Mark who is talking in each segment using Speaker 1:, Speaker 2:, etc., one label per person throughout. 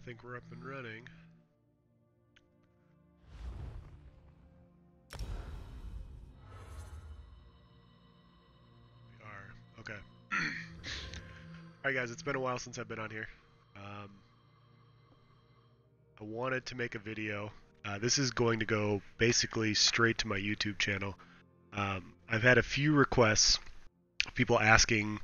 Speaker 1: think we're up and running. We are. Okay. Alright guys, it's been a while since I've been on here. I wanted to make a video. This is going to go basically straight to my YouTube channel. I've had a few requests, people asking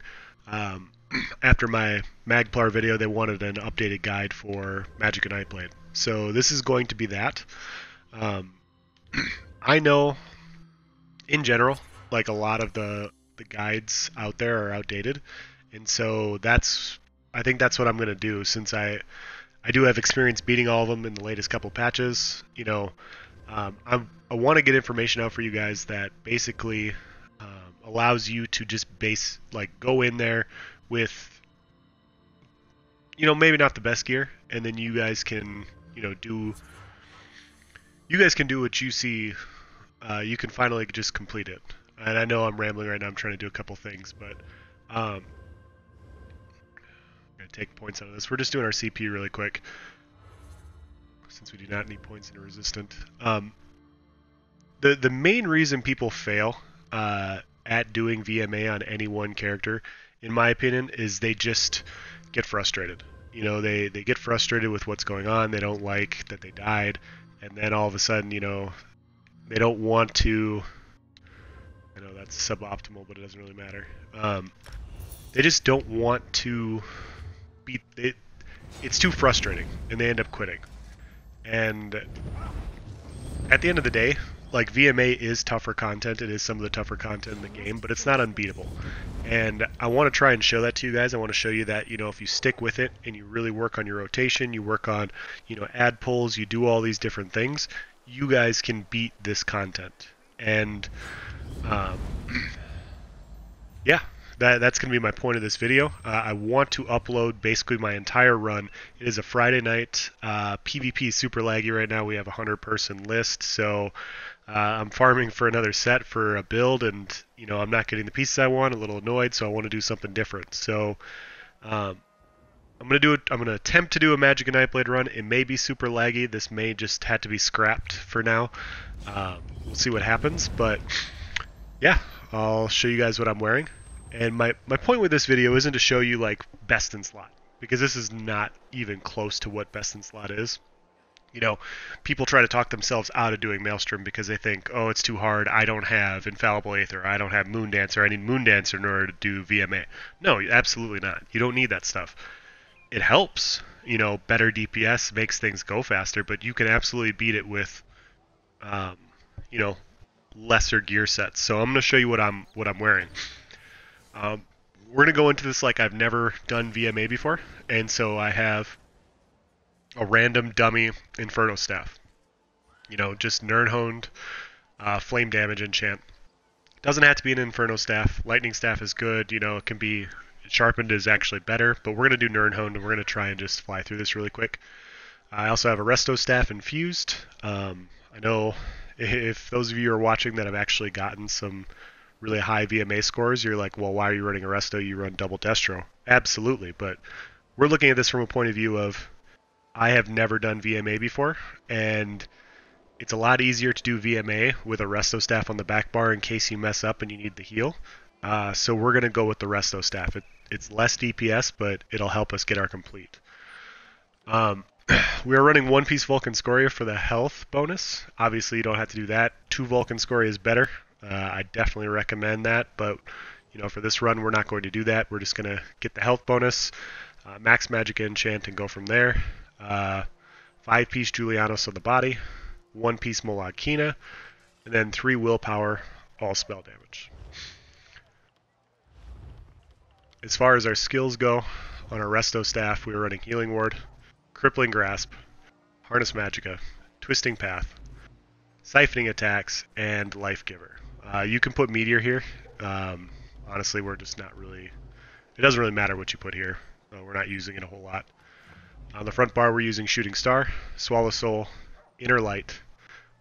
Speaker 1: after my Magplar video, they wanted an updated guide for Magic and Blade. So this is going to be that. I know, in general, like a lot of the guides out there are outdated, and so I think that's what I'm going to do, since I do have experience beating all of them in the latest couple patches. You know, I want to get information out for you guys that basically allows you to just go in there with, you know, maybe not the best gear, and then you guys can, you know, do what you see. You can finally just complete it. And I know I'm rambling right now. I'm trying to do a couple things, but I'm gonna take points out of this. We're just doing our CP really quick, since we do not need points in a resistant. The main reason people fail at doing VMA on any one character, in my opinion, is they just get frustrated. You know, they get frustrated with what's going on. They don't like that they died, and then all of a sudden, you know, they don't want to. I know that's suboptimal, but it doesn't really matter. They just don't want to beat it. It's too frustrating, and they end up quitting. And at the end of the day, like, VMA is tougher content. It is some of the tougher content in the game, but it's not unbeatable. And I want to try and show that to you guys. I want to show you that, you know, if you stick with it and you really work on your rotation, you work on, you know, ad pulls, you do all these different things, you guys can beat this content. And yeah, that's going to be my point of this video. I want to upload basically my entire run. It is a Friday night. PvP is super laggy right now. We have a 100-person list, so I'm farming for another set for a build, and, you know, I'm not getting the pieces I want. A little annoyed, so I want to do something different. So I'm gonna attempt to do a Magic and Blade run. It may be super laggy. This may just have to be scrapped for now. We'll see what happens, but yeah, I'll show you guys what I'm wearing. And my point with this video isn't to show you, like, best in slot, because this is not even close to what best in slot is. You know, people try to talk themselves out of doing Maelstrom because they think, oh, it's too hard, I don't have Infallible Aether, I don't have Moon Dancer, I need Moon Dancer in order to do VMA. No, absolutely not. You don't need that stuff. It helps, you know, better DPS makes things go faster, but you can absolutely beat it with, you know, lesser gear sets. So I'm going to show you what I'm wearing. We're going to go into this like I've never done VMA before, and so I have a random dummy Inferno Staff. You know, just Nirnhoned, flame damage enchant. Doesn't have to be an Inferno Staff. Lightning Staff is good, you know, it can be sharpened is actually better, but we're going to do Nirnhoned, and we're going to try and just fly through this really quick. I also have a Resto Staff infused. I know if those of you are watching that have actually gotten some really high VMA scores, you're like, well, why are you running a Resto? You run double Destro. Absolutely, but we're looking at this from a point of view of, I have never done VMA before, and it's a lot easier to do VMA with a Resto Staff on the back bar in case you mess up and you need the heal. So we're going to go with the Resto Staff. It's less DPS, but it'll help us get our complete. We are running one piece Vulcan Scoria for the health bonus. Obviously, you don't have to do that. 2 Vulcan Scoria is better. I definitely recommend that, but, you know, for this run, we're not going to do that. We're just going to get the health bonus, max magic enchant, and go from there. 5-piece Julianos on the body, 1-piece Molag Kina, and then 3 willpower, all spell damage. As far as our skills go, on our Resto Staff, we are running Healing Ward, Crippling Grasp, Harness Magica, Twisting Path, Siphoning Attacks, and Life Giver. You can put Meteor here. Honestly, we're just not really... It doesn't really matter what you put here. We're not using it a whole lot. On the front bar, we're using Shooting Star, Swallow Soul, Inner Light,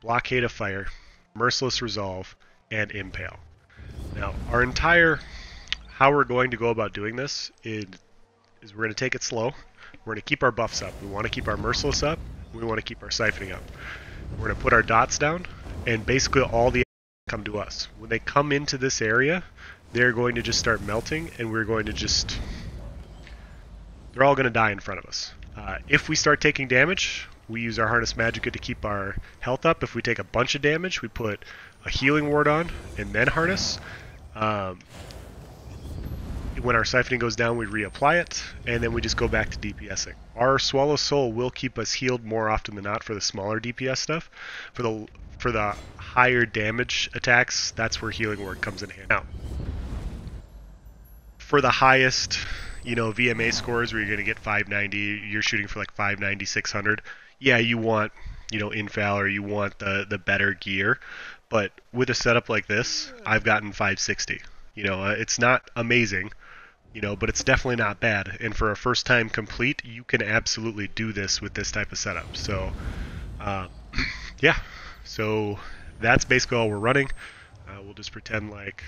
Speaker 1: Blockade of Fire, Merciless Resolve, and Impale. Now, our entire... How we're going to go about doing this is we're going to take it slow. We're going to keep our buffs up. We want to keep our merciless up. We want to keep our siphoning up. We're going to put our dots down, and basically all the come to us. When they come into this area, they're going to just start melting, and we're going to just... they're all going to die in front of us. If we start taking damage, we use our Harness Magicka to keep our health up. If we take a bunch of damage, we put a healing ward on and then Harness. When our siphoning goes down, we reapply it, and then we just go back to DPSing. Our Swallow Soul will keep us healed more often than not for the smaller DPS stuff. For the higher damage attacks, that's where healing ward comes in hand. Now, for the highest, you know, VMA scores where you're going to get 590, you're shooting for like 590, 600. Yeah, you want, you know, infal, or you want the better gear. But with a setup like this, I've gotten 560. You know, it's not amazing, you know, but it's definitely not bad. And for a first time complete, you can absolutely do this with this type of setup. So, yeah. So that's basically all we're running. We'll just pretend like...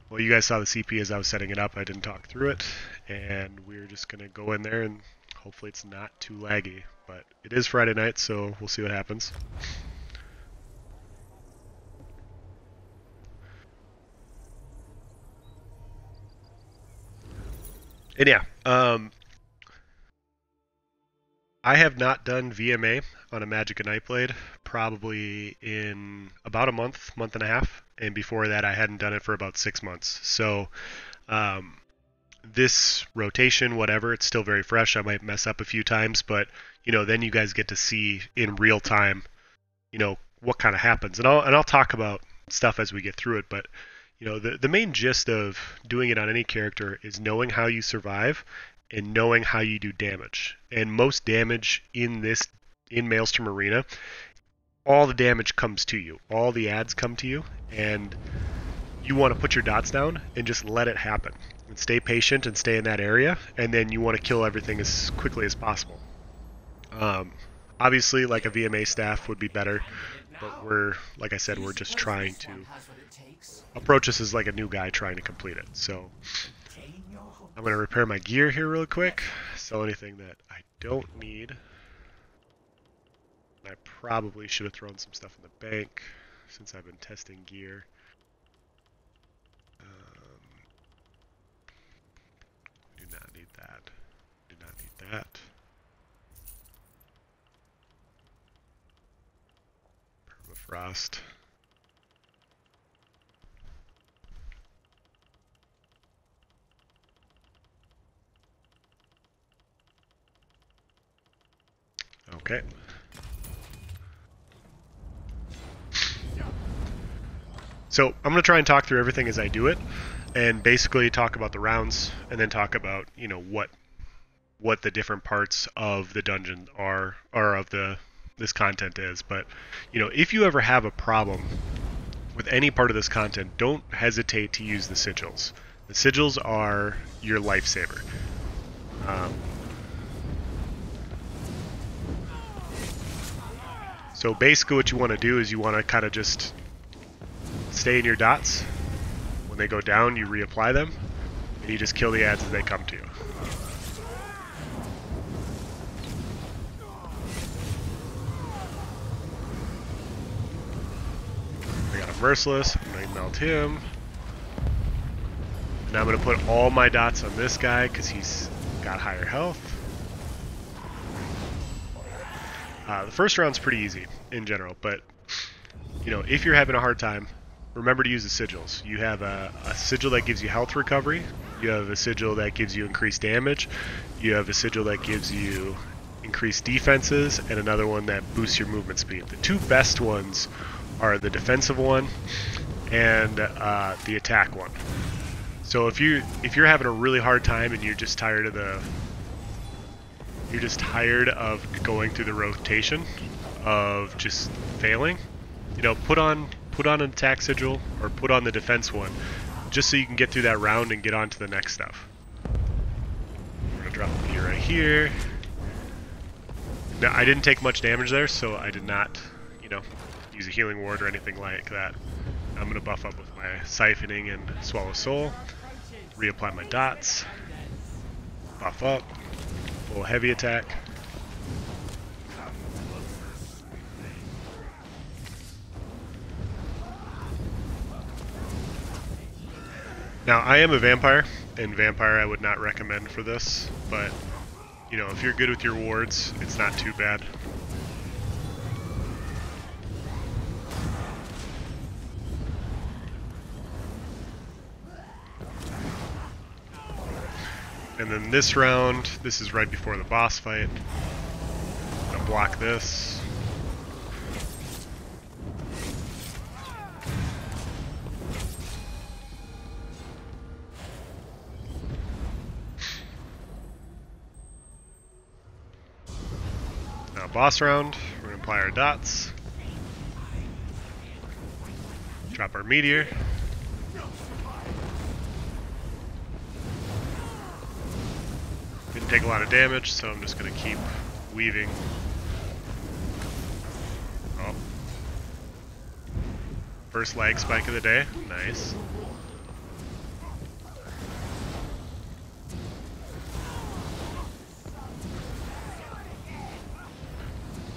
Speaker 1: well, you guys saw the CP as I was setting it up. I didn't talk through it, and we're just going to go in there, and hopefully it's not too laggy. But it is Friday night, so we'll see what happens. And yeah, I have not done VMA on a Magicka Nightblade probably in about a month and a half, and before that I hadn't done it for about 6 months. So this rotation, whatever, it's still very fresh. I might mess up a few times, but you know, then you guys get to see in real time, you know, what kind of happens, and I'll talk about stuff as we get through it. But you know, the main gist of doing it on any character is knowing how you survive and knowing how you do damage. And most damage in Maelstrom Arena, all the damage comes to you. All the ads come to you, and you want to put your dots down and just let it happen. And stay patient and stay in that area, and then you want to kill everything as quickly as possible. Obviously, like a VMA staff would be better, but we're, like I said, we're just trying to approach this as like a new guy trying to complete it. So I'm going to repair my gear here real quick, sell anything that I don't need. I probably should have thrown some stuff in the bank since I've been testing gear. Do not need that. Do not need that. Permafrost. Okay. So I'm going to try and talk through everything as I do it, and basically talk about the rounds, and then talk about, you know, what the different parts of the dungeon are, or of this content is. But you know, if you ever have a problem with any part of this content, don't hesitate to use the sigils. The sigils are your lifesaver. So basically what you want to do is you want to kind of just stay in your dots. When they go down, you reapply them, and you just kill the ads as they come to you. I got a Merciless, I'm going to melt him. And I'm going to put all my dots on this guy because he's got higher health. The first round's pretty easy in general, but you know, if you're having a hard time, remember to use the sigils. You have a sigil that gives you health recovery, you have a sigil that gives you increased damage, you have a sigil that gives you increased defenses, and another one that boosts your movement speed. The two best ones are the defensive one and the attack one. So if you're having a really hard time and you're just tired of going through the rotation of just failing, you know, put on an attack sigil or put on the defense one, just so you can get through that round and get on to the next stuff. We're gonna drop the gear right here. Now, I didn't take much damage there, so I did not, you know, use a healing ward or anything like that. I'm gonna buff up with my siphoning and Swallow Soul, reapply my dots. Buff up. Full heavy attack. Now, I am a vampire, and vampire I would not recommend for this, but, you know, if you're good with your wards, it's not too bad. And then this round, this is right before the boss fight. I'm gonna block this. Now boss round, we're gonna apply our dots. Drop our meteor. Didn't take a lot of damage, so I'm just going to keep weaving. Oh. First lag spike of the day. Nice.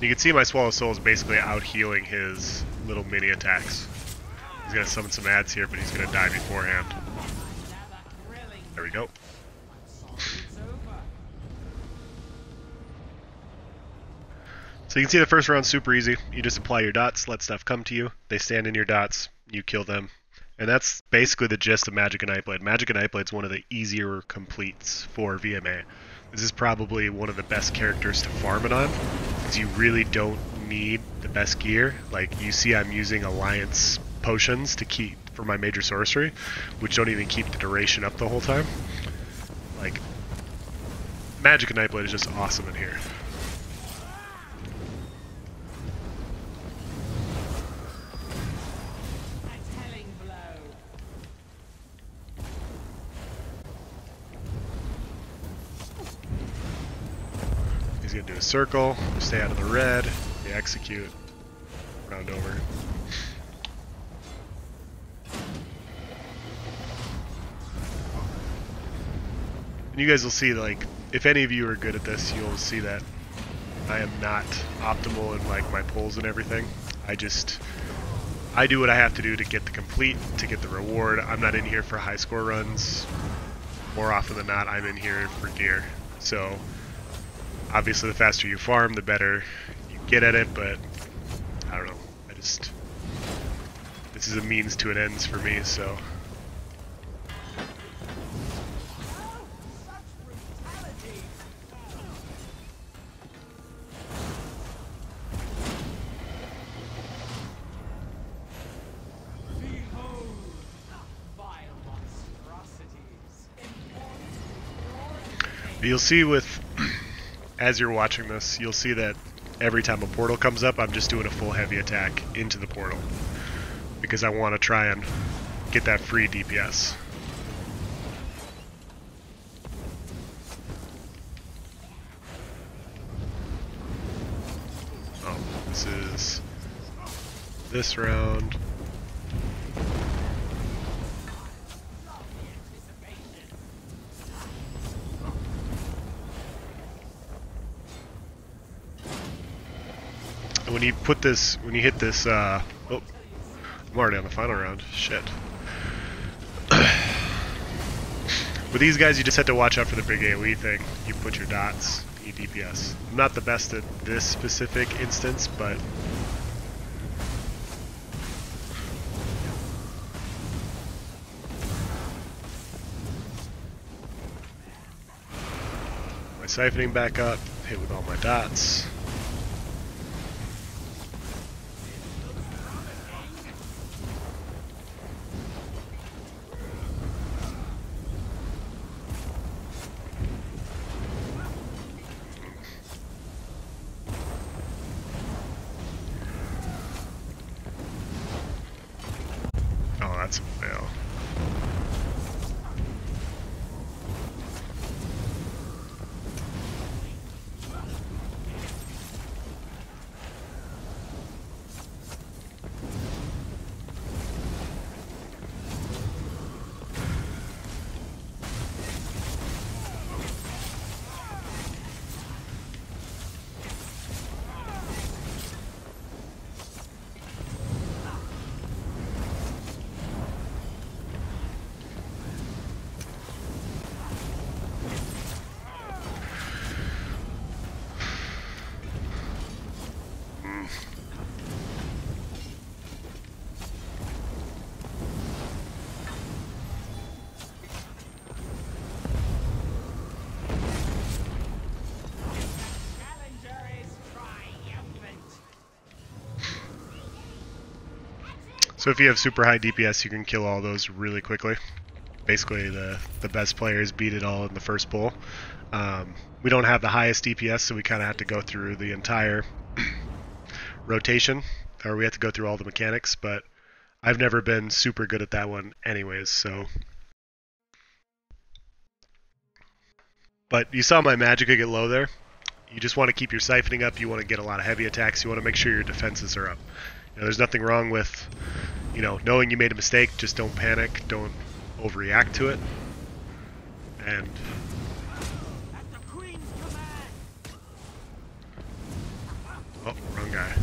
Speaker 1: You can see my Swallow Soul is basically out healing his little mini attacks. He's going to summon some ads here, but he's going to die beforehand. There we go. So you can see the first round's super easy. You just apply your dots, let stuff come to you. They stand in your dots, you kill them. And that's basically the gist of Magic and Nightblade. Magic and Nightblade is one of the easier completes for VMA. This is probably one of the best characters to farm it on, because you really don't need the best gear. Like, you see I'm using Alliance potions to keep for my major sorcery, which don't even keep the duration up the whole time. Like, Magic and Nightblade is just awesome in here. He's going to do a circle, stay out of the red, they execute, round over. And you guys will see, like, if any of you are good at this, you'll see that I am not optimal in, like, my pulls and everything. I do what I have to do to get the complete, to get the reward. I'm not in here for high score runs. More often than not, I'm in here for gear. So, obviously, the faster you farm, the better you get at it, but I don't know. This is a means to an ends for me, so. You'll see as you're watching this, you'll see that every time a portal comes up, I'm just doing a full heavy attack into the portal, because I want to try and get that free DPS. Oh, this is this round. When you put this, when you hit this, oh, I'm already on the final round. Shit. With these guys, you just have to watch out for the big AoE thing. You put your dots, you DPS. I'm not the best at this specific instance, but my siphoning back up, hit with all my dots. Oh, that's a fail. So if you have super high DPS, you can kill all those really quickly. Basically, the best players beat it all in the first pull. We don't have the highest DPS, so we kind of have to go through the entire rotation, or we have to go through all the mechanics, but I've never been super good at that one anyways, so. But you saw my Magicka get low there. You just want to keep your siphoning up, you want to get a lot of heavy attacks, you want to make sure your defenses are up. You know, there's nothing wrong with, you know, knowing you made a mistake, just don't panic, don't overreact to it. And oh, wrong guy.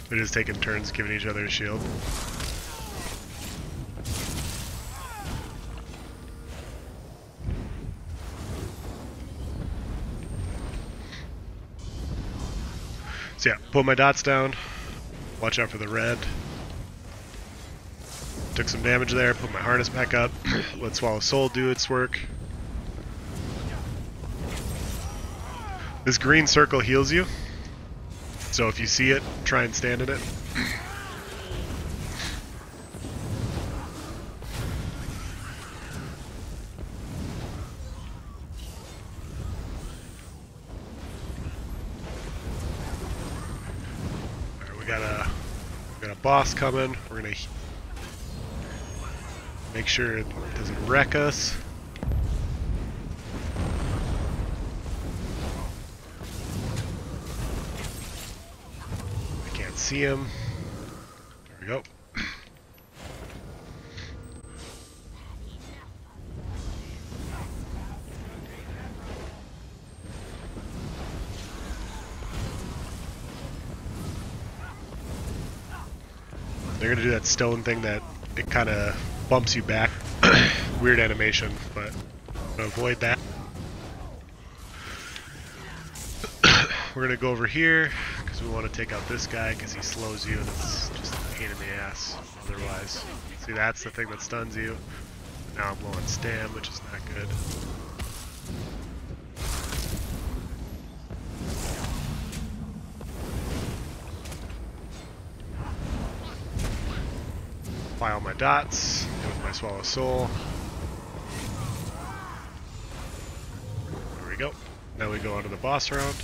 Speaker 1: We're just taking turns giving each other a shield. So yeah, put my dots down. Watch out for the red. Took some damage there, put my harness back up. Let Swallow Soul do its work. This green circle heals you. So if you see it, try and stand in it. Alright, we got a boss coming. We're gonna make sure it doesn't wreck us. See him. There we go. They're gonna do that stone thing that it kind of bumps you back. Weird animation, but to avoid that, we're gonna go over here. We want to take out this guy because he slows you and it's just a pain in the ass otherwise. See, that's the thing that stuns you. Now I'm low on stam, which is not good. Apply all my dots with my Swallow Soul. There we go. Now we go on to the boss round.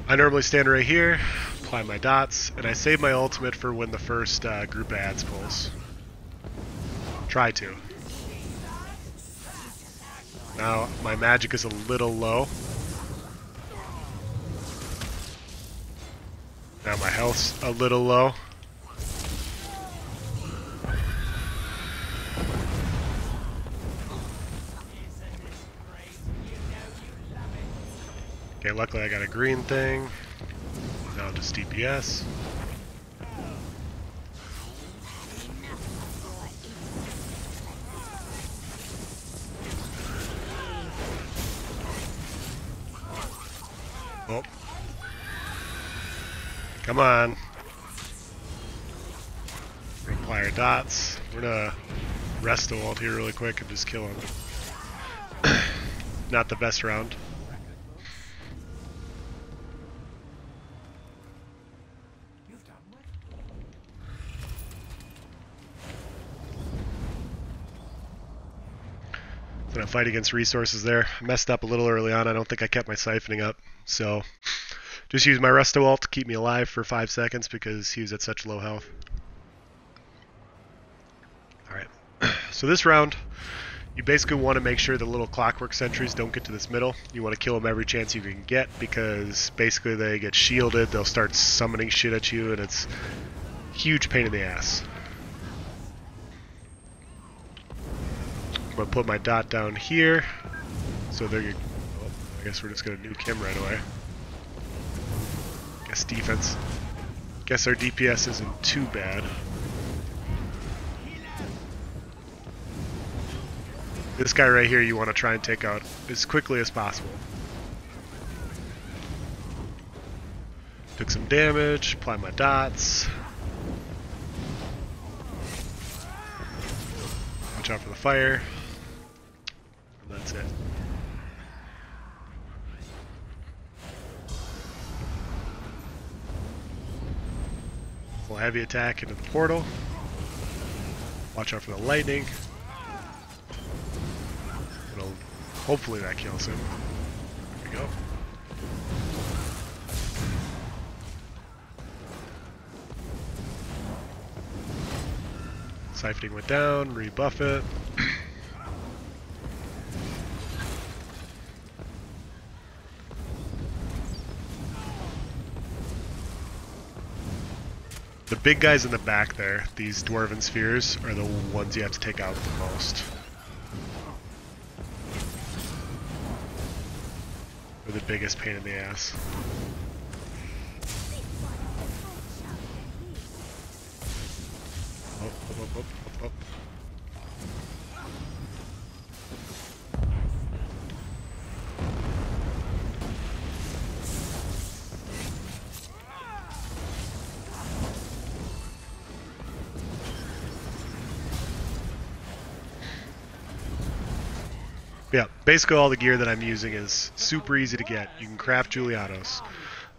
Speaker 1: I normally stand right here, apply my dots, and I save my ultimate for when the first group of ads pulls. Try to. Now, my magic is a little low. Now my health's a little low. Okay, luckily I got a green thing. Now just DPS. Oh. Come on. Apply our dots. We're gonna rest the ult here really quick and just kill him. Not the best round. Gonna fight against resources there. Messed up a little early on. I don't think I kept my siphoning up. So just use my resto ult to keep me alive for 5 seconds because he was at such low health. Alright. So this round, you basically want to make sure the little clockwork sentries don't get to this middle. You want to kill them every chance you can get because basically they get shielded. They'll start summoning shit at you and it's Huge pain in the ass. I'm gonna put my dot down here, so they're. Oh, I guess we're just gonna nuke him right away. Guess defense. Guess our DPS isn't too bad. This guy right here, you want to try and take out as quickly as possible. Took some damage. Apply my dots. Watch out for the fire. And that's it. Full heavy attack into the portal. Watch out for the lightning. Hopefully that kills him. There we go. Siphoning went down, rebuff it. The big guys in the back there, these dwarven spheres, are the ones you have to take out the most. They're the biggest pain in the ass. Up. Yeah, basically all the gear that I'm using is super easy to get. You can craft Julianos.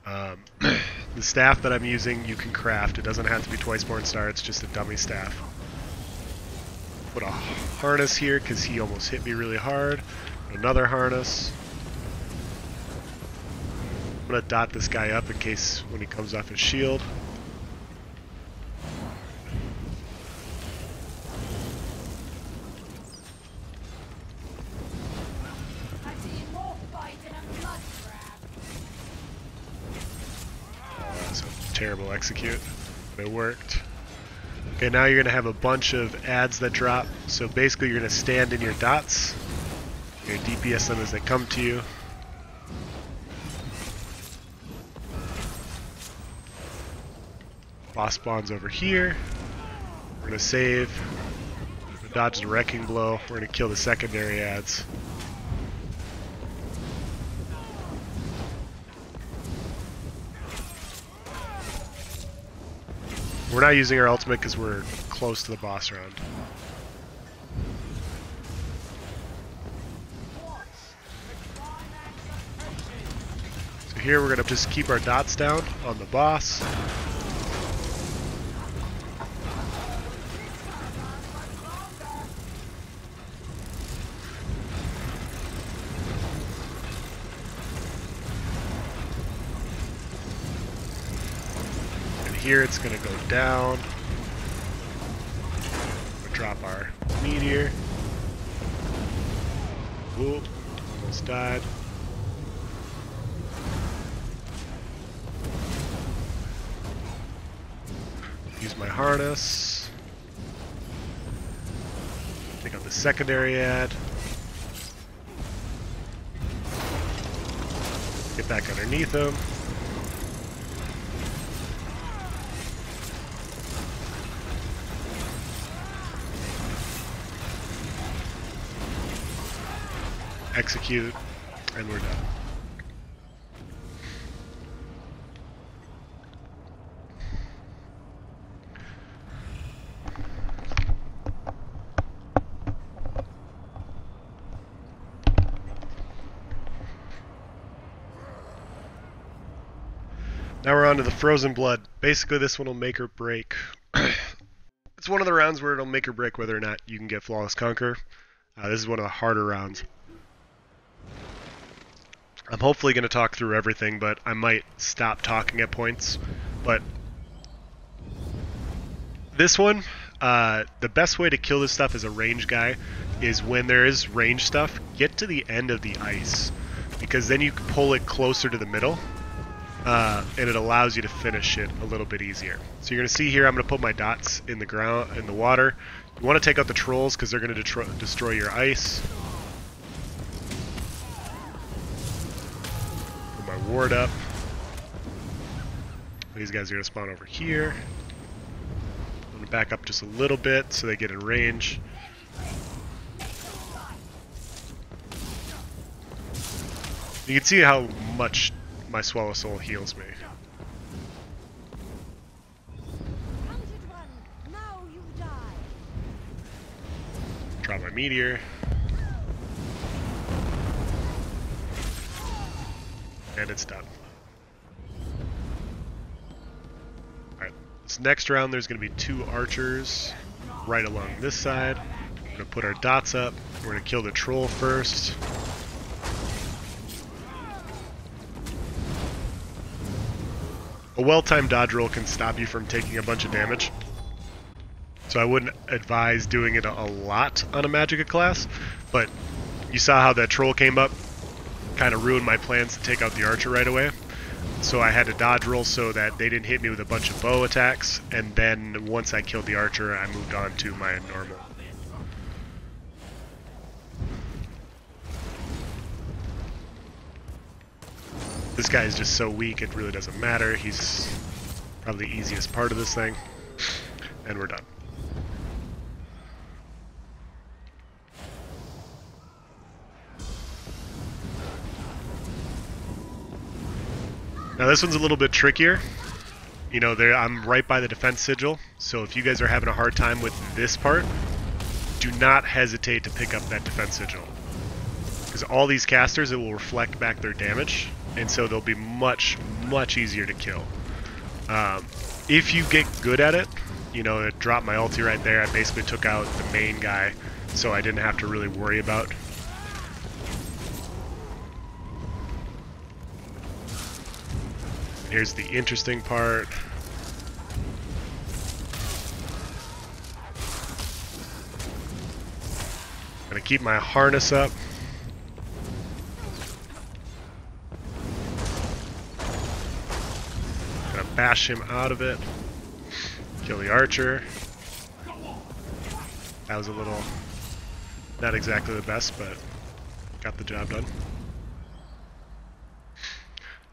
Speaker 1: The staff that I'm using, you can craft. It doesn't have to be Twiceborn Star, it's just a dummy staff. Put a harness here because he almost hit me really hard. Another harness. I'm going to dot this guy up in case when he comes off his shield. Terrible execute, but it worked. Okay, now you're going to have a bunch of ads that drop. So basically you're going to stand in your dots. You're going to DPS them as they come to you. Boss spawns over here. We're going to save. Dodge the Wrecking Blow. We're going to kill the secondary ads. We're not using our ultimate because we're close to the boss round. So here we're going to just keep our dots down on the boss. Here it's going to go down. We'll drop our meteor. Ooh, almost died. Use my harness. Take out the secondary ad. Get back underneath him. Execute, and we're done. Now we're on to the Frozen Blood. Basically this one will make or break. It's one of the rounds where it'll make or break whether or not you can get Flawless Conquer. This is one of the harder rounds. I'm hopefully going to talk through everything, but I might stop talking at points. But this one, the best way to kill this stuff as a range guy is when there is range stuff, get to the end of the ice. Because then you can pull it closer to the middle. and it allows you to finish it a little bit easier. So you're going to see here I'm going to put my dots in the ground, in the water. You want to take out the trolls because they're going to destroy your ice. Put my ward up. These guys are going to spawn over here. I'm going to back up just a little bit so they get in range. You can see how much my Swallow Soul heals me. Drop my meteor. And it's done. Alright, this next round there's going to be 2 archers right along this side. We're going to put our dots up. We're going to kill the troll first. A well-timed dodge roll can stop you from taking a bunch of damage. So I wouldn't advise doing it a lot on a Magicka class, but you saw how that troll came up, kind of ruined my plans to take out the archer right away. So I had to dodge roll so that they didn't hit me with a bunch of bow attacks, and then once I killed the archer, I moved on to my normal. This guy is just so weak, it really doesn't matter. He's probably the easiest part of this thing. And we're done. Now this one's a little bit trickier. You know, I'm right by the defense sigil, so if you guys are having a hard time with this part, do not hesitate to pick up that defense sigil. Because all these casters, it will reflect back their damage, and so they'll be much, much easier to kill. If you get good at it, you know, it dropped my ulti right there. I basically took out the main guy, so I didn't have to really worry about. Here's the interesting part. I'm gonna keep my harness up. Bash him out of it. Kill the archer. That was a little, not exactly the best, but got the job done.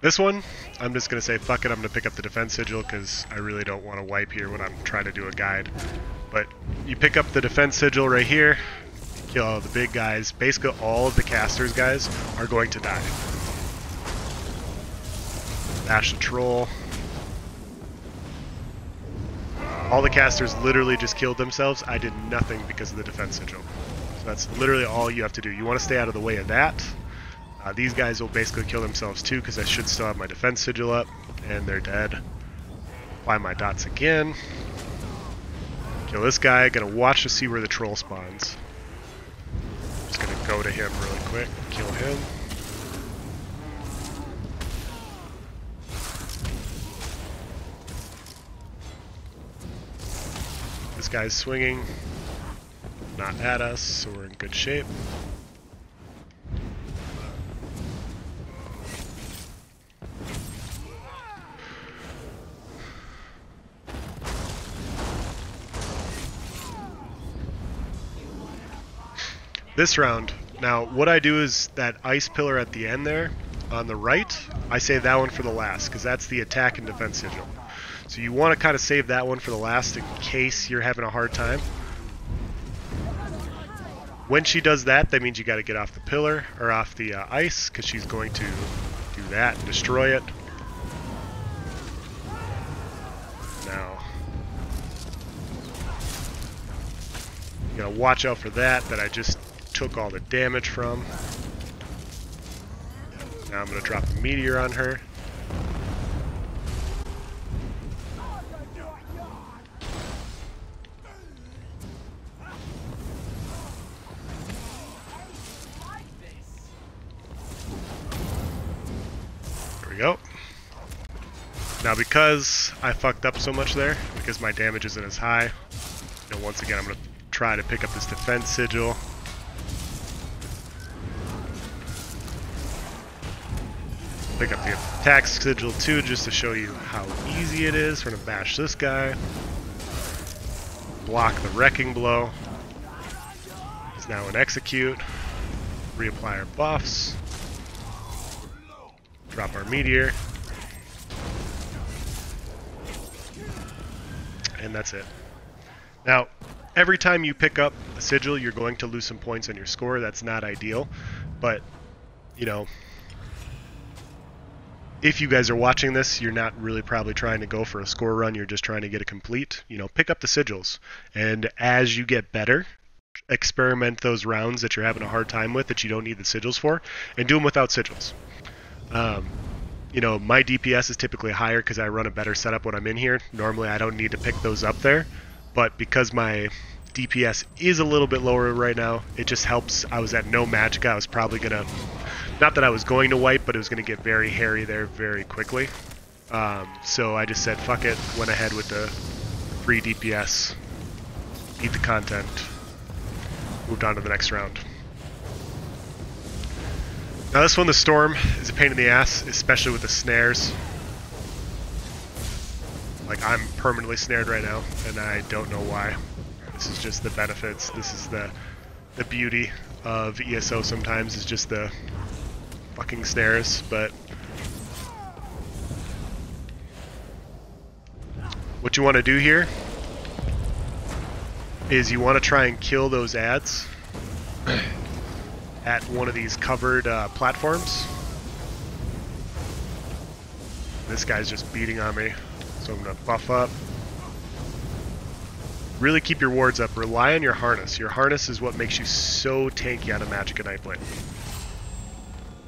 Speaker 1: This one, I'm just going to say fuck it, I'm going to pick up the defense sigil because I really don't want to wipe here when I'm trying to do a guide. But you pick up the defense sigil right here, kill all the big guys. Basically all of the casters guys are going to die. Bash the troll. All the casters literally just killed themselves. I did nothing because of the defense sigil. So that's literally all you have to do. You want to stay out of the way of that. These guys will basically kill themselves too because I should still have my defense sigil up. And they're dead. Apply my dots again. Kill this guy. Gonna watch to see where the troll spawns. Just gonna go to him really quick. Kill him. This guy's swinging, not at us, so we're in good shape. This round, now what I do is that ice pillar at the end there, on the right, I save that one for the last, because that's the attack and defense sigil. So you want to kind of save that one for the last in case you're having a hard time. When she does that, that means you got to get off the pillar, or off the ice, because she's going to do that and destroy it. Now, you gotta watch out for that I just took all the damage from. Now I'm going to drop a meteor on her. Go. Now because I fucked up so much there, because my damage isn't as high, you know, once again I'm going to try to pick up this defense sigil. Pick up the attack sigil too, just to show you how easy it is. We're gonna bash this guy. Block the wrecking blow. He's now in execute. Reapply our buffs. Drop our meteor. And that's it. Now, every time you pick up a sigil, you're going to lose some points on your score. That's not ideal, but you know, if you guys are watching this, you're not really probably trying to go for a score run, you're just trying to get a complete. You know, pick up the sigils, and as you get better, experiment those rounds that you're having a hard time with that you don't need the sigils for, and do them without sigils. You know, my DPS is typically higher because I run a better setup when I'm in here. Normally I don't need to pick those up there, but because my DPS is a little bit lower right now, it just helps. I was at no magicka. I was probably going to, not that I was going to wipe, but it was going to get very hairy there very quickly. So I just said, fuck it, went ahead with the free DPS, beat the content, moved on to the next round. Now this one, the storm, is a pain in the ass, especially with the snares. Like, I'm permanently snared right now, and I don't know why. This is just the benefits. This is the beauty of ESO sometimes, is just the fucking snares. But what you want to do here is you want to try and kill those ads at one of these covered platforms. This guy's just beating on me, so I'm going to buff up. Really keep your wards up. Rely on your harness. Your harness is what makes you so tanky out of Magicka Nightblade.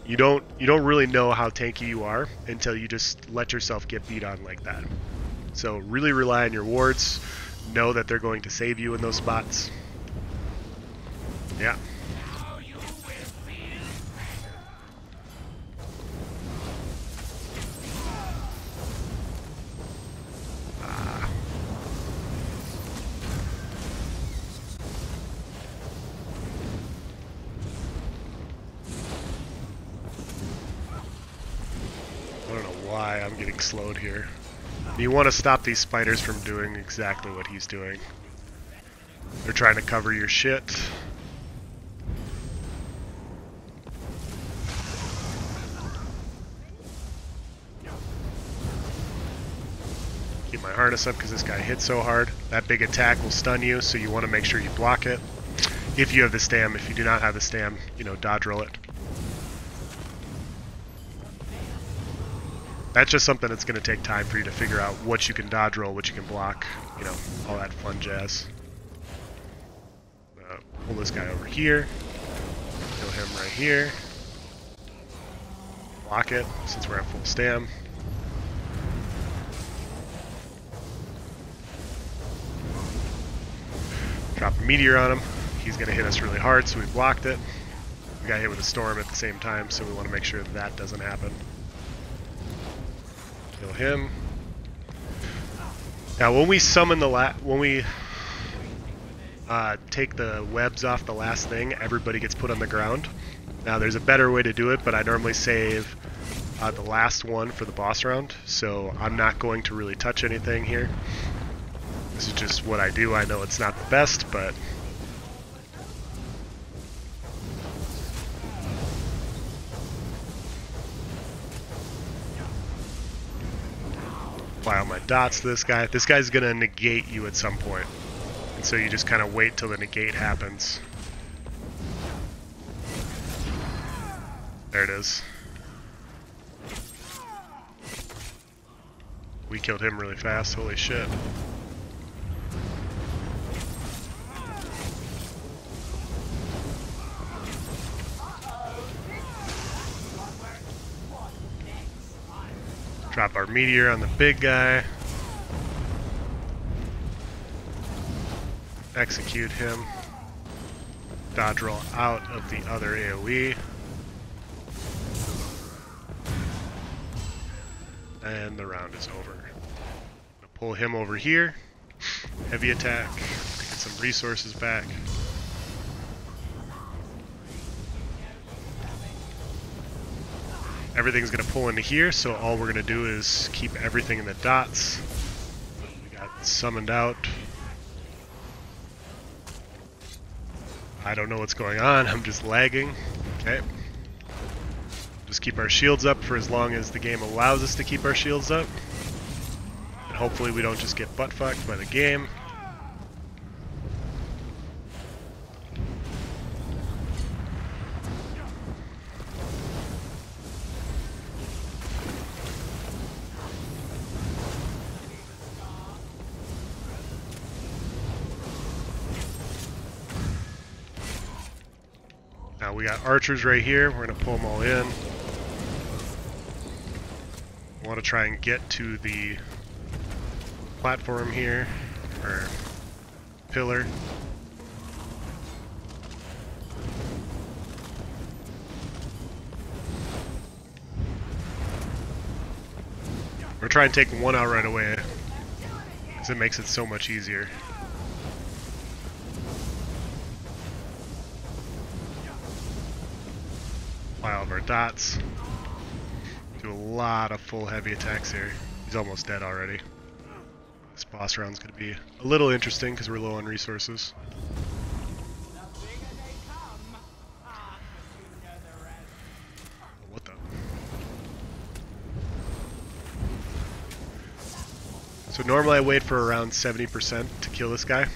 Speaker 1: You don't really know how tanky you are until you just let yourself get beat on like that. So really rely on your wards. Know that they're going to save you in those spots. Yeah. I'm getting slowed here. You want to stop these spiders from doing exactly what he's doing. They're trying to cover your shit. Keep my harness up because this guy hits so hard. That big attack will stun you, so you want to make sure you block it. If you have the stam. If you do not have the stam, you know, dodge roll it. That's just something that's going to take time for you to figure out what you can dodge roll, what you can block, you know, all that fun jazz. Pull this guy over here. Kill him right here. Block it, since we're at full stam. Drop a meteor on him. He's going to hit us really hard, so we blocked it. We got hit with a storm at the same time, so we want to make sure that doesn't happen. Kill him. Now, when we summon the take the webs off the last thing, everybody gets put on the ground. Now, there's a better way to do it, but I normally save the last one for the boss round, so I'm not going to really touch anything here. This is just what I do. I know it's not the best, but apply all my dots to this guy. This guy's gonna negate you at some point, and so you just kind of wait till the negate happens. There it is. We killed him really fast, holy shit. Drop our meteor on the big guy. Execute him. Dodge roll out of the other AoE. And the round is over. Pull him over here. Heavy attack. Get some resources back. Everything's going to pull into here, so all we're going to do is keep everything in the dots. We got summoned out. I don't know what's going on, I'm just lagging. Okay. Just keep our shields up for as long as the game allows us to keep our shields up. And hopefully we don't just get butt fucked by the game. Now we got archers right here, we're going to pull them all in. We want to try and get to the platform here, or pillar. We're trying to take one out right away, because it makes it so much easier. All of our dots. Do a lot of full heavy attacks here. He's almost dead already. This boss round's going to be a little interesting because we're low on resources. What the? So normally I wait for around 70% to kill this guy.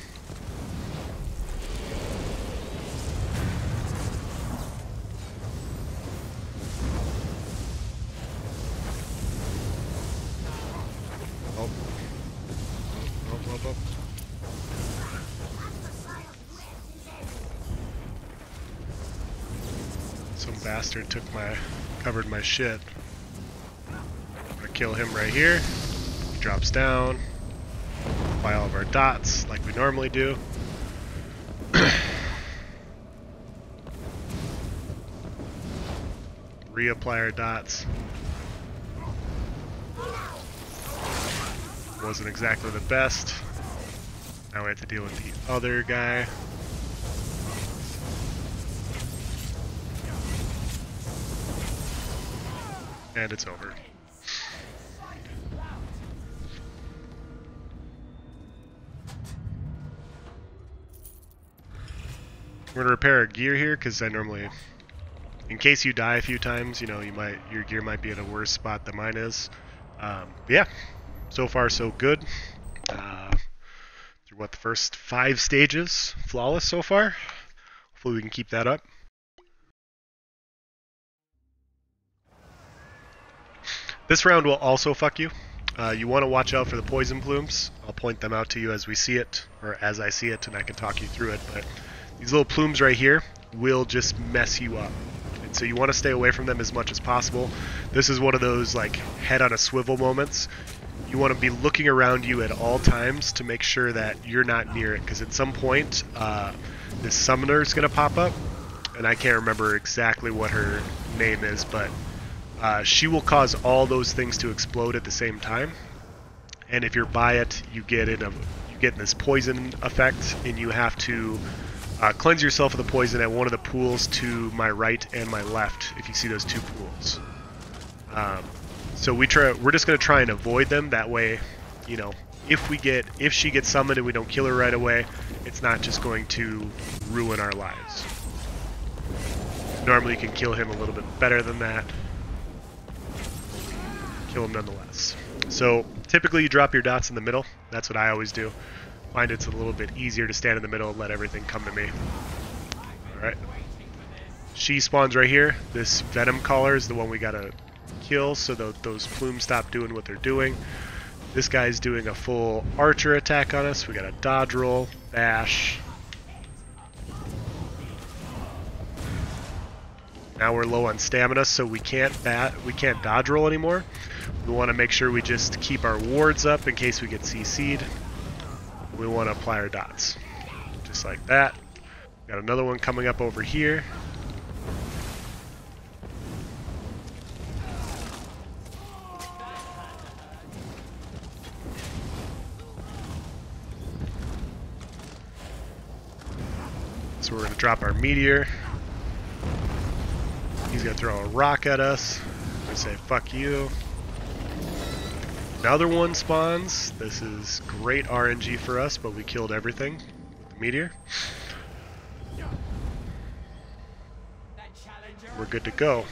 Speaker 1: Some bastard covered my shit. I'm gonna kill him right here. He drops down. Apply all of our dots like we normally do. Reapply our dots. Wasn't exactly the best. Now we have to deal with the other guy. And it's over. We're gonna repair our gear here because I normally, in case you die a few times, you know, your gear might be at a worse spot than mine is. But yeah, so far so good. Through what, the first 5 stages, flawless so far. Hopefully we can keep that up. This round will also fuck you. You want to watch out for the poison plumes. I'll point them out to you as we see it, or as I see it, and I can talk you through it. But these little plumes right here will just mess you up. And so you want to stay away from them as much as possible. This is one of those like head on a swivel moments. You want to be looking around you at all times to make sure that you're not near it, because at some point this summoner is going to pop up, and I can't remember exactly what her name is, but she will cause all those things to explode at the same time, and if you're by it, you get this poison effect, and you have to cleanse yourself of the poison at one of the pools to my right and my left. If you see those 2 pools, so we're just going to try and avoid them. That way, you know, if she gets summoned and we don't kill her right away, it's not just going to ruin our lives. Normally you can kill him a little bit better than that. Kill him nonetheless. So typically you drop your dots in the middle. That's what I always do. Find it's a little bit easier to stand in the middle and let everything come to me. Alright. She spawns right here. This venom collar is the one we gotta kill so those plumes stop doing what they're doing. This guy's doing a full archer attack on us. We got a dodge roll, bash. Now we're low on stamina, so we can't dodge roll anymore. We want to make sure we just keep our wards up in case we get CC'd. We want to apply our dots. Just like that. Got another one coming up over here. So we're going to drop our meteor. He's going to throw a rock at us. gonna say fuck you. Another one spawns. This is great RNG for us, but we killed everything with the meteor. We're good to go.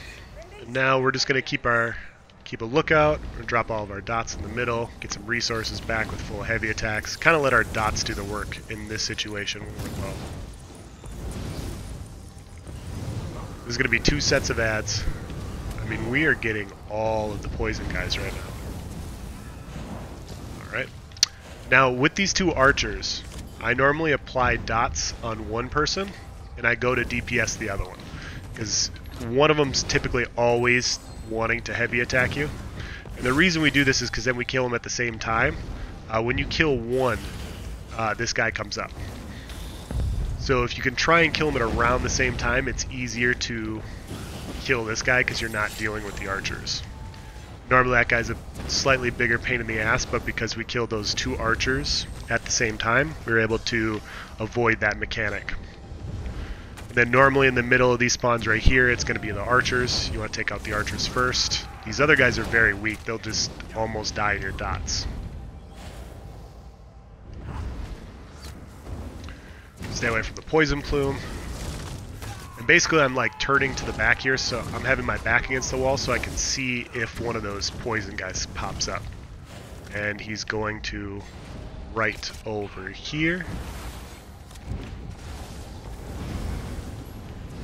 Speaker 1: And now we're just gonna keep a lookout, and drop all of our dots in the middle, get some resources back with full heavy attacks, kind of let our dots do the work in this situation when we're low. There's going to be 2 sets of ads. I mean, we are getting all of the poison guys right now. Alright. Now, with these 2 archers, I normally apply dots on one person, and I go to DPS the other one. Because one of them's typically always wanting to heavy attack you. And the reason we do this is because then we kill them at the same time. When you kill one, this guy comes up. So if you can try and kill him at around the same time, it's easier to kill this guy because you're not dealing with the archers. Normally that guy's a slightly bigger pain in the ass, but because we killed those 2 archers at the same time, we were able to avoid that mechanic. And then normally in the middle of these spawns right here, it's going to be the archers. You want to take out the archers first. These other guys are very weak. They'll just almost die in your dots. Stay away from the poison plume. And basically I'm like turning to the back here, so I'm having my back against the wall so I can see if one of those poison guys pops up. And he's going to right over here.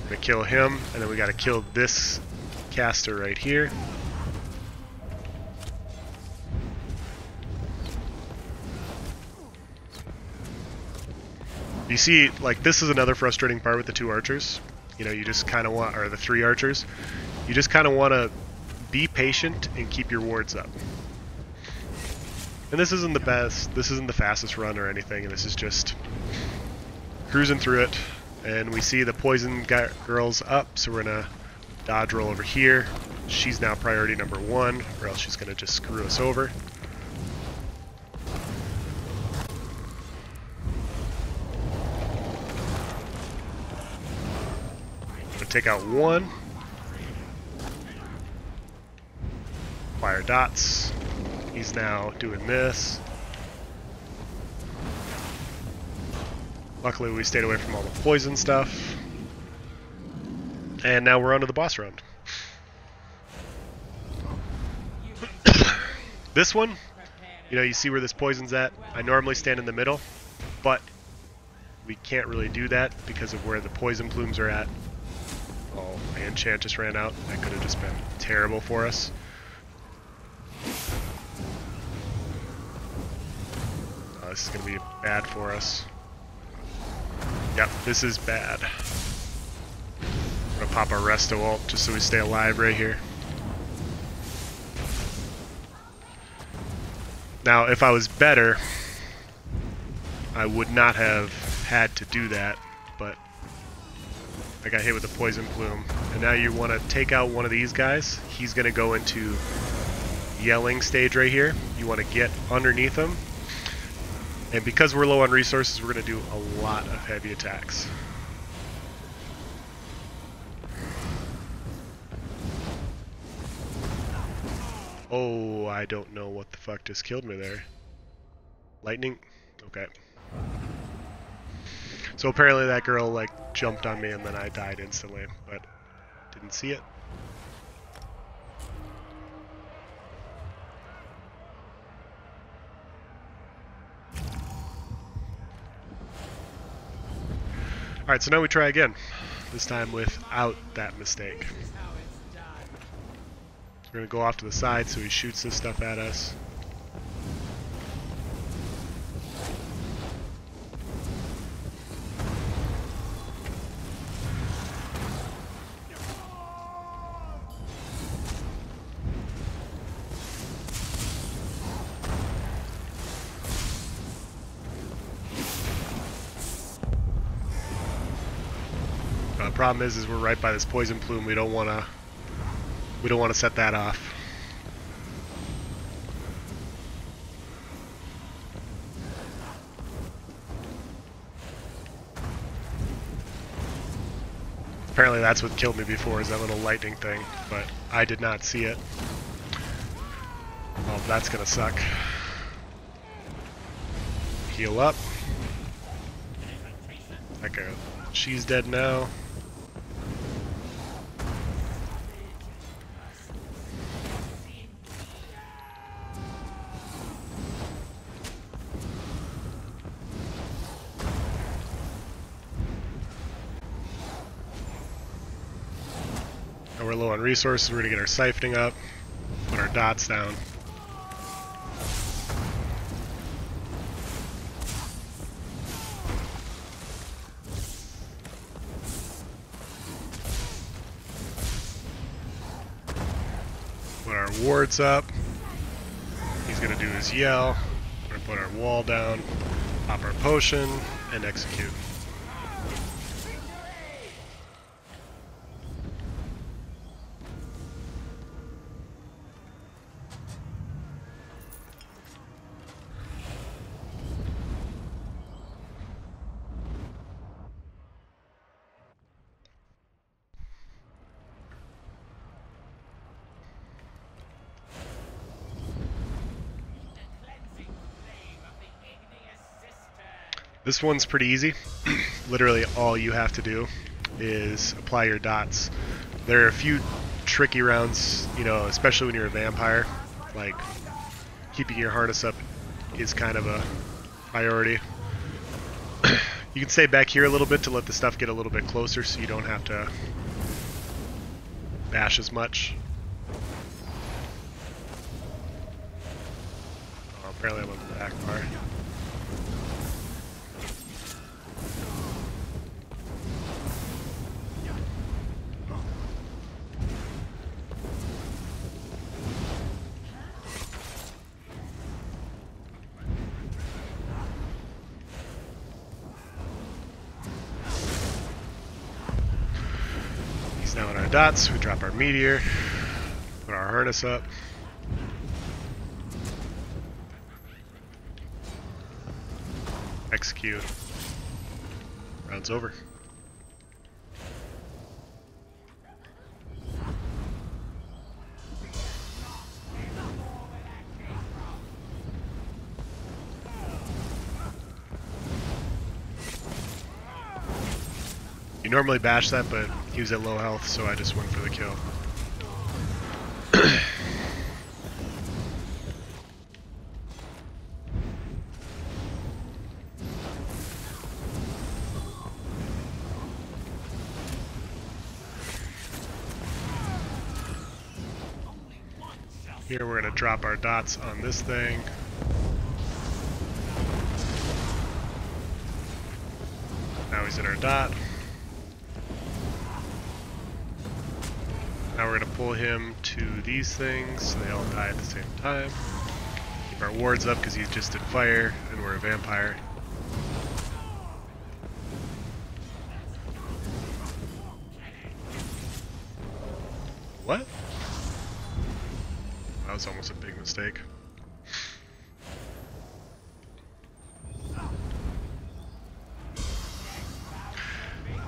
Speaker 1: I'm gonna kill him, and then we gotta kill this caster right here. You see, like, this is another frustrating part with the 2 archers. You know, you just kind of want, or the 3 archers, you just kind of want to be patient and keep your wards up. And this isn't the best, this isn't the fastest run or anything, and this is just cruising through it. And we see the poison girl's up, so we're gonna dodge roll over here. She's now priority number 1, or else she's gonna just screw us over. Gonna take out 1. Fire dots. He's now doing this. Luckily we stayed away from all the poison stuff. And now we're on to the boss round. This one, you know, you see where this poison's at. I normally stand in the middle, but we can't really do that because of where the poison plumes are at. Oh, my enchant just ran out. That could have just been terrible for us. Oh, this is going to be bad for us. Yep, this is bad. I'm gonna pop our resto ult just so we stay alive right here. Now, if I was better, I would not have had to do that, but I got hit with a poison plume. And now you want to take out one of these guys. He's gonna go into yelling stage right here. You want to get underneath him. And because we're low on resources, we're going to do a lot of heavy attacks. Oh, I don't know what the fuck just killed me there. Lightning? Okay. So apparently that girl like jumped on me and then I died instantly, but didn't see it. Alright, so now we try again. This time without that mistake. We're going to go off to the side so he shoots this stuff at us. Problem is we're right by this poison plume. We don't want to set that off. Apparently that's what killed me before, is that little lightning thing, but I did not see it. Oh, that's gonna suck. Heal up. Okay, she's dead now. We're low on resources, we're going to get our siphoning up, put our dots down. Put our wards up. He's going to do his yell. We're going to put our wall down, pop our potion, and execute. This one's pretty easy. Literally all you have to do is apply your dots. There are a few tricky rounds, you know, especially when you're a vampire. Like, keeping your harness up is kind of a priority. You can stay back here a little bit to let the stuff get a little bit closer so you don't have to bash as much. Oh, apparently I'm on the back bar. Now in our dots, we drop our meteor, put our harness up. Execute. Round's over. You normally bash that, but he was at low health, so I just went for the kill. Here we're going to drop our dots on this thing. Now he's at our dot. Now we're going to pull him to these things so they all die at the same time. Keep our wards up because he just did fire and we're a vampire. What? That was almost a big mistake.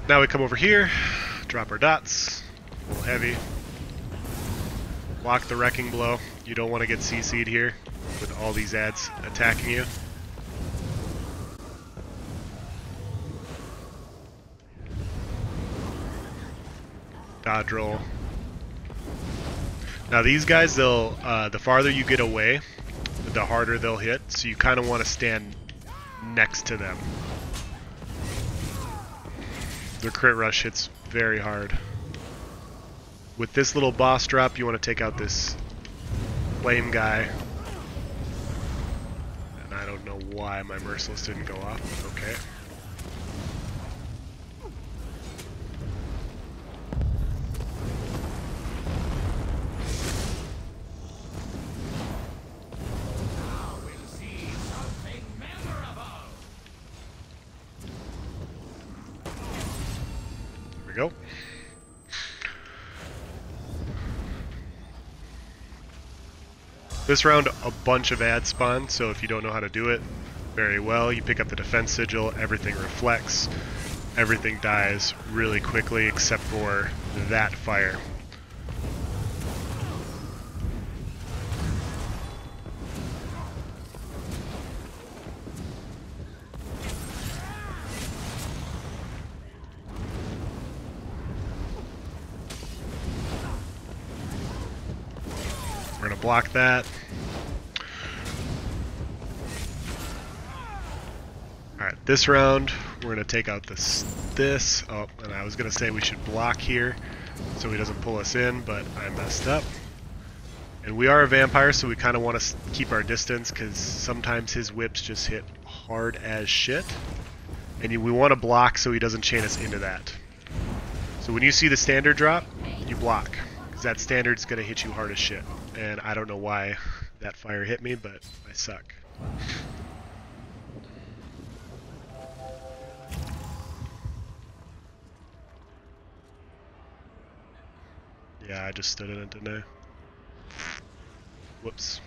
Speaker 1: Now we come over here, drop our dots, a little heavy. Block the wrecking blow. You don't want to get CC'd here with all these ads attacking you. Dodge roll. Now these guys, they'll the farther you get away, the harder they'll hit. So you kind of want to stand next to them. Their crit rush hits very hard. With this little boss drop, you want to take out this flame guy. And I don't know why my merciless didn't go off, but okay. There we go. This round, a bunch of ads spawn, so if you don't know how to do it very well, you pick up the defense sigil, everything reflects. everything dies really quickly except for that fire. We're going to block that. Alright, this round we're going to take out this. Oh, and I was going to say we should block here so he doesn't pull us in, but I messed up. And we are a vampire, so we kind of want to keep our distance because sometimes his whips just hit hard as shit. And we want to block so he doesn't chain us into that. So when you see the standard drop, you block, because that standard's going to hit you hard as shit. And I don't know why that fire hit me, but I suck. Yeah, I just stood in it, didn't I? Whoops.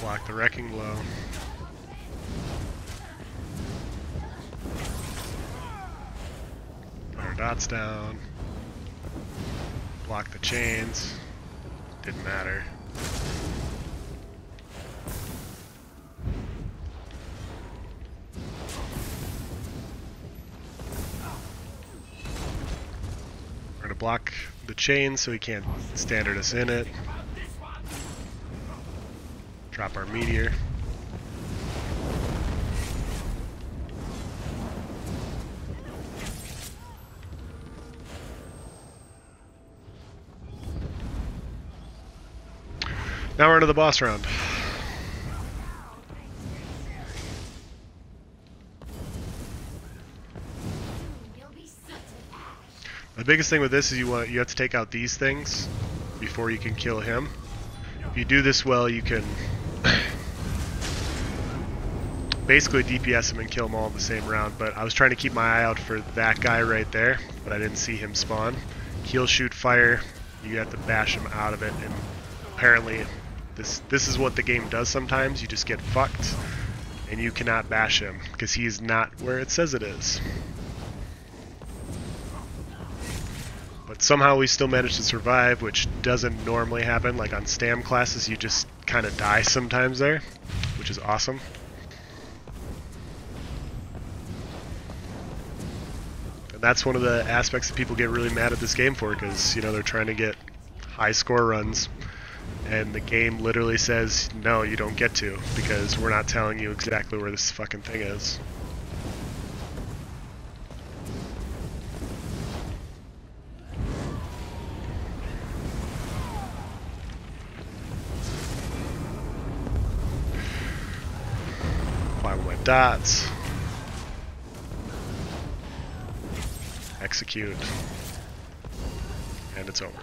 Speaker 1: Block the wrecking blow. Put our dots down. Block the chains. Didn't matter. We're gonna block the chains so he can't standard us in it. Drop our meteor. Now we're into the boss round. The biggest thing with this is you have to take out these things before you can kill him. If you do this well, you can basically DPS him and kill him all in the same round, but I was trying to keep my eye out for that guy right there, but I didn't see him spawn. He'll shoot fire, you have to bash him out of it, and apparently this is what the game does sometimes. You just get fucked, and you cannot bash him, because he is not where it says it is. But somehow we still managed to survive, which doesn't normally happen. Like on stam classes, you just kind of die sometimes there, which is awesome. And that's one of the aspects that people get really mad at this game for, because, you know, they're trying to get high score runs, and the game literally says, no, you don't get to, because we're not telling you exactly where this fucking thing is. Apply with my dots. Execute. And it's over.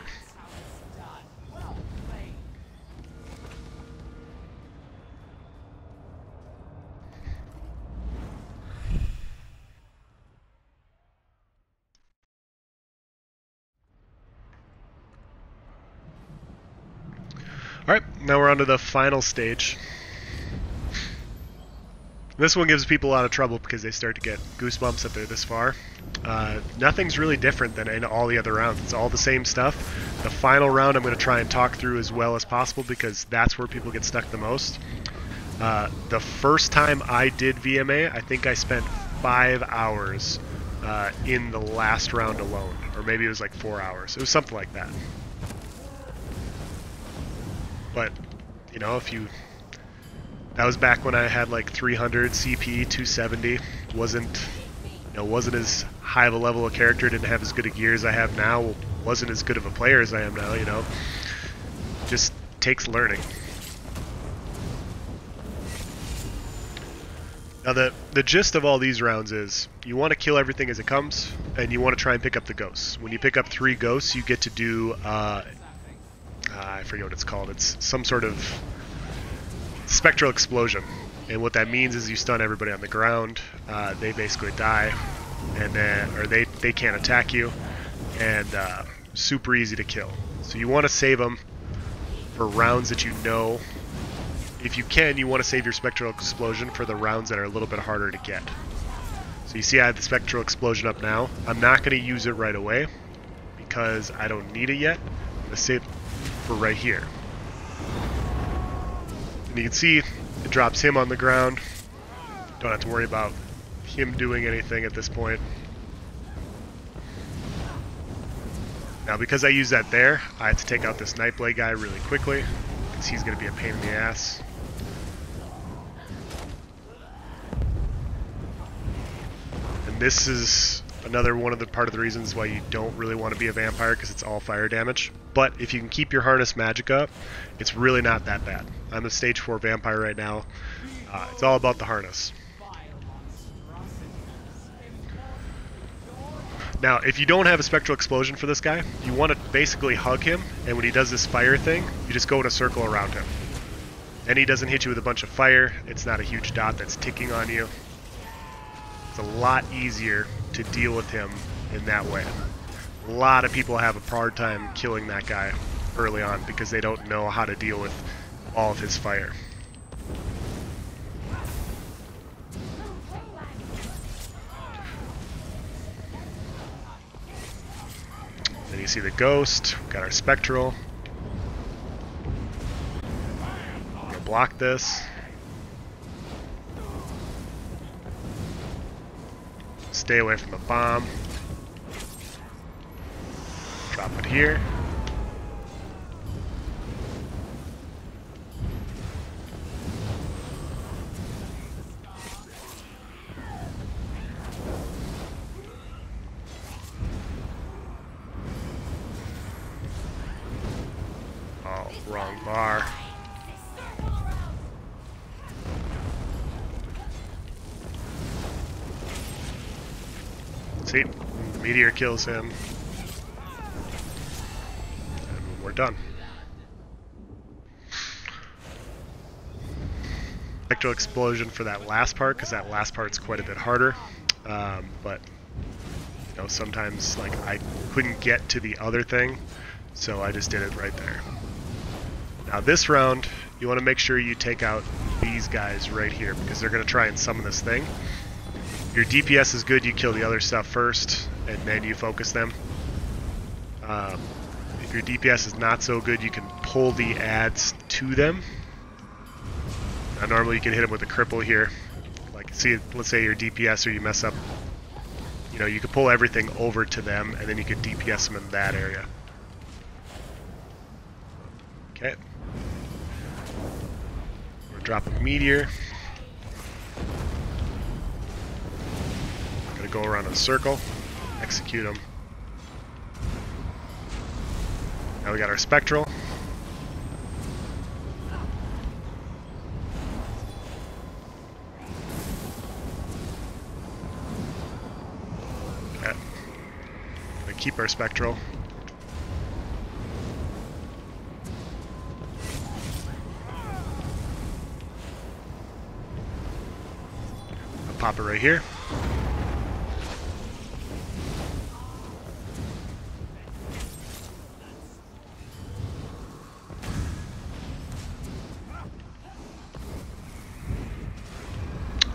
Speaker 1: Alright, now we're on to the final stage. This one gives people a lot of trouble because they start to get goosebumps if they're this far. Nothing's really different than in all the other rounds. It's all the same stuff. The final round I'm going to try and talk through as well as possible because that's where people get stuck the most. The first time I did VMA, I think I spent 5 hours in the last round alone. Or maybe it was like 4 hours. It was something like that. But, you know, that was back when I had like 300 CP, 270. Wasn't as high of a level of character, didn't have as good a gear as I have now, wasn't as good of a player as I am now, you know. Just takes learning. Now the gist of all these rounds is you want to kill everything as it comes, and you want to try and pick up the ghosts. When you pick up 3 ghosts, you get to do, I forget what it's called. It's some sort of spectral explosion. And what that means is you stun everybody on the ground, they basically die, and then, or they can't attack you, and super easy to kill. So you want to save them for rounds that you know. If you can, you want to save your spectral explosion for the rounds that are a little bit harder to get. So you see I have the spectral explosion up now. I'm not going to use it right away because I don't need it yet. I'm going to save it for right here. And you can see it drops him on the ground. Don't have to worry about him doing anything at this point. Now because I use that there, I have to take out this Nightblade guy really quickly because he's going to be a pain in the ass. And this is another one of the part of the reasons why you don't really want to be a vampire, because it's all fire damage. But if you can keep your harness magic up, it's really not that bad. I'm a stage 4 vampire right now. It's all about the harness. Now, if you don't have a spectral explosion for this guy, you want to basically hug him, and when he does this fire thing, you just go in a circle around him. And he doesn't hit you with a bunch of fire. It's not a huge dot that's ticking on you. It's a lot easier to deal with him in that way. A lot of people have a hard time killing that guy early on because they don't know how to deal with all of his fire. Then you see the ghost, we've got our spectral. I'm gonna block this. Stay away from the bomb. Drop it here. Oh, wrong bar. See, the meteor kills him. And we're done. Spectral explosion for that last part, because that last part's quite a bit harder. But you know, sometimes like I couldn't get to the other thing, so I just did it right there. Now this round, you want to make sure you take out these guys right here, because they're going to try and summon this thing. Your DPS is good, you kill the other stuff first, and then you focus them. If your DPS is not so good, you can pull the ads to them. Now normally you can hit them with a cripple here. Like, see, let's say your DPS or you mess up, you know, you could pull everything over to them, and then you could DPS them in that area. Okay. We're dropping a meteor. Gonna go around in a circle, execute them. Now we got our spectral. Okay. Gonna keep our spectral. I'll pop it right here.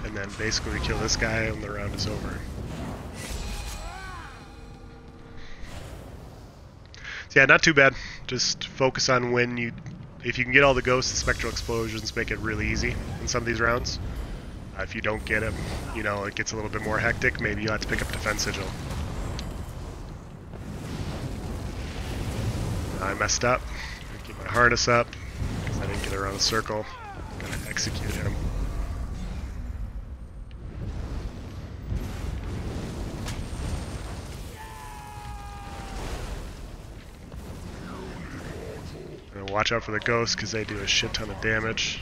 Speaker 1: And then basically kill this guy when the round is over. So yeah, not too bad. Just focus on when you, if you can get all the ghosts, the spectral explosions make it really easy in some of these rounds. If you don't get them, you know, it gets a little bit more hectic. Maybe you'll have to pick up Defense Sigil. I messed up. I keep my harness up because I didn't get around the circle. I'm gonna execute him. Watch out for the ghosts because they do a shit ton of damage.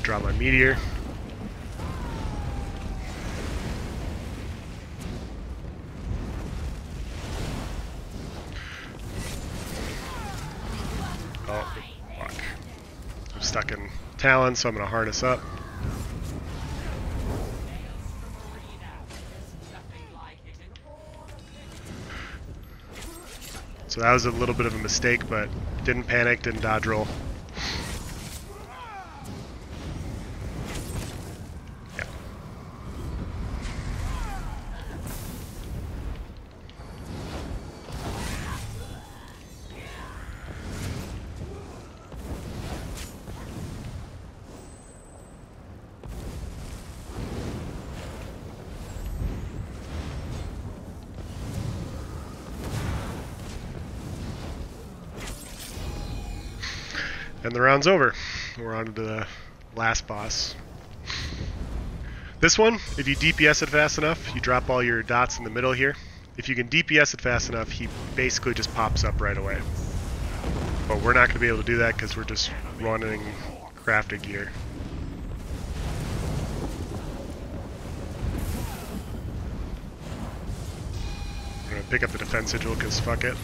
Speaker 1: draw my meteor. Oh, fuck. I'm stuck in Talon, so I'm going to harness up. So that was a little bit of a mistake, but didn't panic, didn't dodge roll. Yeah. And the round's over. We're on to the last boss. This one, if you DPS it fast enough, you drop all your dots in the middle here. If you can DPS it fast enough, he basically just pops up right away. But we're not going to be able to do that because we're just running crafted gear. I'm going to pick up the defense sigil because fuck it.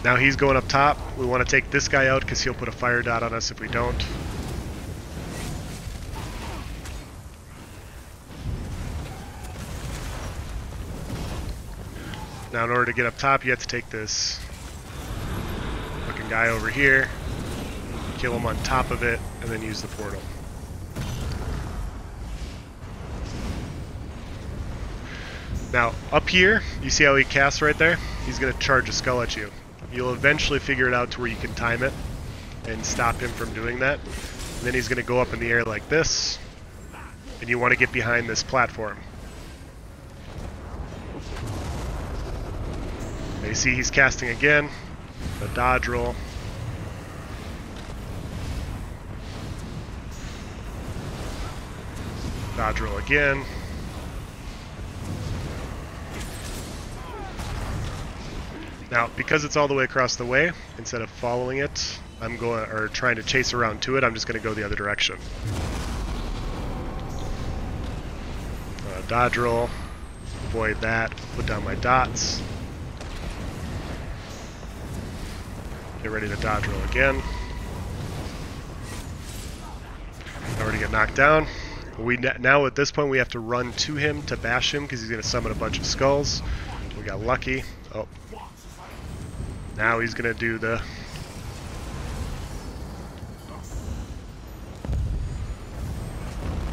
Speaker 1: Now he's going up top. We want to take this guy out because he'll put a fire dot on us if we don't. Now in order to get up top, you have to take this fucking guy over here, kill him on top of it, and then use the portal. Now up here, you see how he casts right there? He's going to charge a skull at you. You'll eventually figure it out to where you can time it and stop him from doing that. And then he's going to go up in the air like this, and you want to get behind this platform. Now you see he's casting again, a dodge roll. Dodge roll again. Now, because it's all the way across the way, instead of following it, I'm going, or trying to chase around to it, I'm just going to go the other direction. Dodge roll, avoid that, put down my dots. Get ready to dodge roll again. Already get knocked down. Now at this point we have to run to him to bash him because he's going to summon a bunch of skulls. We got lucky. Oh. Now he's going to do the...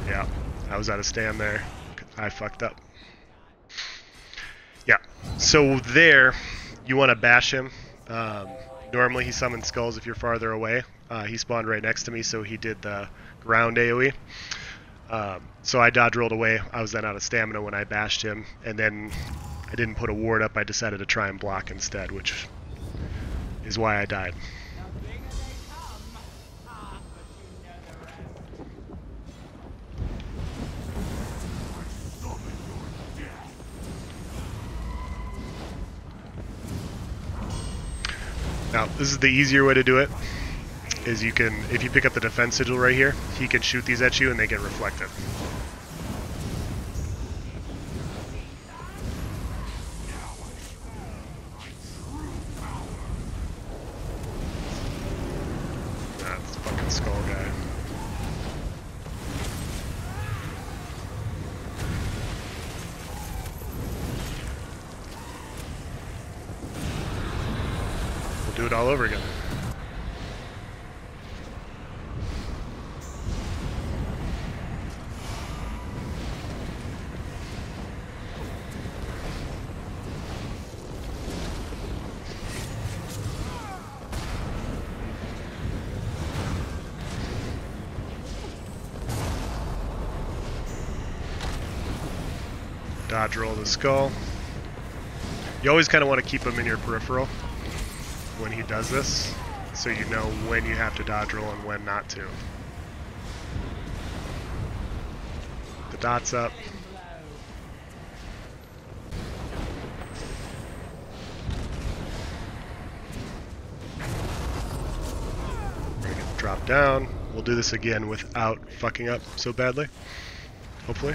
Speaker 1: Yeah, I was out of stand there. I fucked up. Yeah, so there, you want to bash him. Normally he summons skulls if you're farther away. He spawned right next to me, so he did the ground AoE. So I dodge rolled away. I was then out of stamina when I bashed him, and then I didn't put a ward up. I decided to try and block instead, which is why I died. Now, this is the easier way to do it, is you can, if you pick up the defense sigil right here, he can shoot these at you and they get reflected. That's a fucking skull guy. Do it all over again. Dodge roll the skull. You always kind of want to keep him in your peripheral when he does this, so you know when you have to dodge roll and when not to. The dot's up. We're gonna drop down. We'll do this again without fucking up so badly. Hopefully.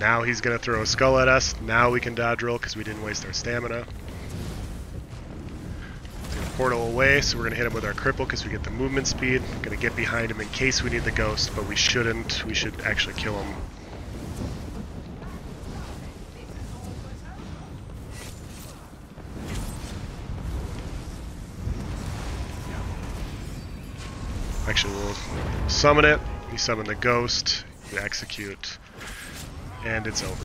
Speaker 1: Now he's going to throw a skull at us. Now we can dodge roll because we didn't waste our stamina. He's going to portal away, so we're going to hit him with our cripple because we get the movement speed. We're going to get behind him in case we need the ghost, but we shouldn't. We should actually kill him. Actually, we'll summon it. You summon the ghost. You execute. And it's over.